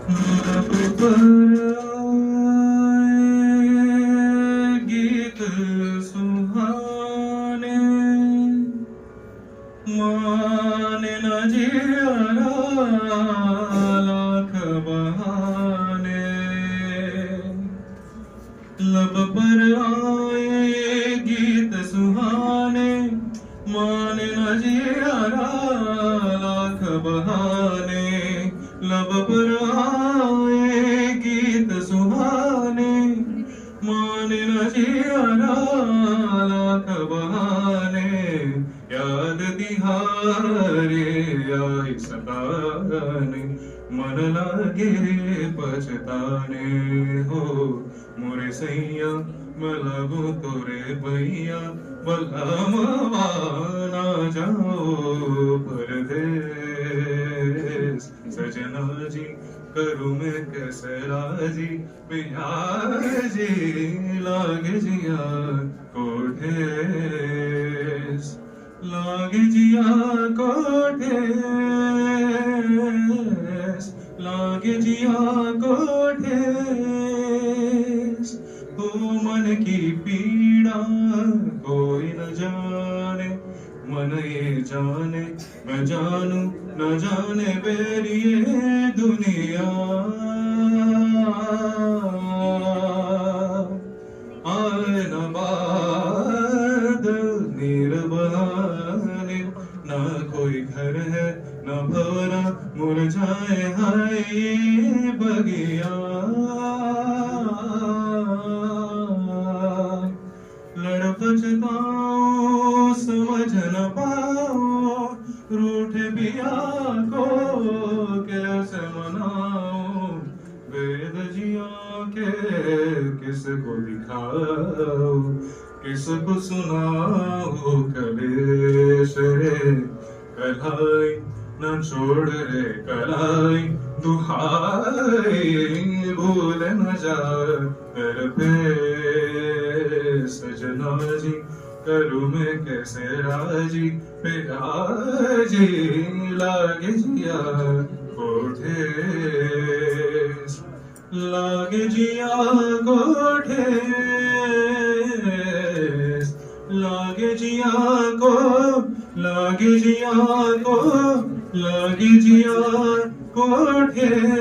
लब पर आए गीत सुहाने, माने न जिया लाख बहाने। लब पर आए गीत सुहाने, माने न जिया लाख बहाने। लब पर आए गीत सुहाने, माने न जिया लाख बहाने। याद तिहारे आई सताने, मन लागे पछताने हो मोरे सैया। मलागू तोरे भैया, बलमवाना जाओ परदेस। सजना जी करूँ मैं कैसे राजी, पिया जी लागे जिया कोठेस। लागे जिया कोठेस, लागे जिया कोठेस। हो मन की पीड़ा कोई न जाने, मन ये जाने मैं जानू न जाने मेरी ये दुनिया। आए न बादल नीर बहाने, ना कोई घर है न भवरा, मुरझाए हाय ये बगिया। लड़ पछताओ समझ न पाओ, रूठे पिया को कैसे मनाओ। वेद जिया के किसको दिखाओ, किसको सुनाओ कलेश रे। कलाई न छोड़ रे कलाई, दुहाई भूल न जा कर पे। सजना जी करूँ मैं कैसे राजी, पियाजी लागे जिया कोठेस। लागे जिया कोठेस, लागे जिया को, लागे जिया को, लागे जिया कोठेस।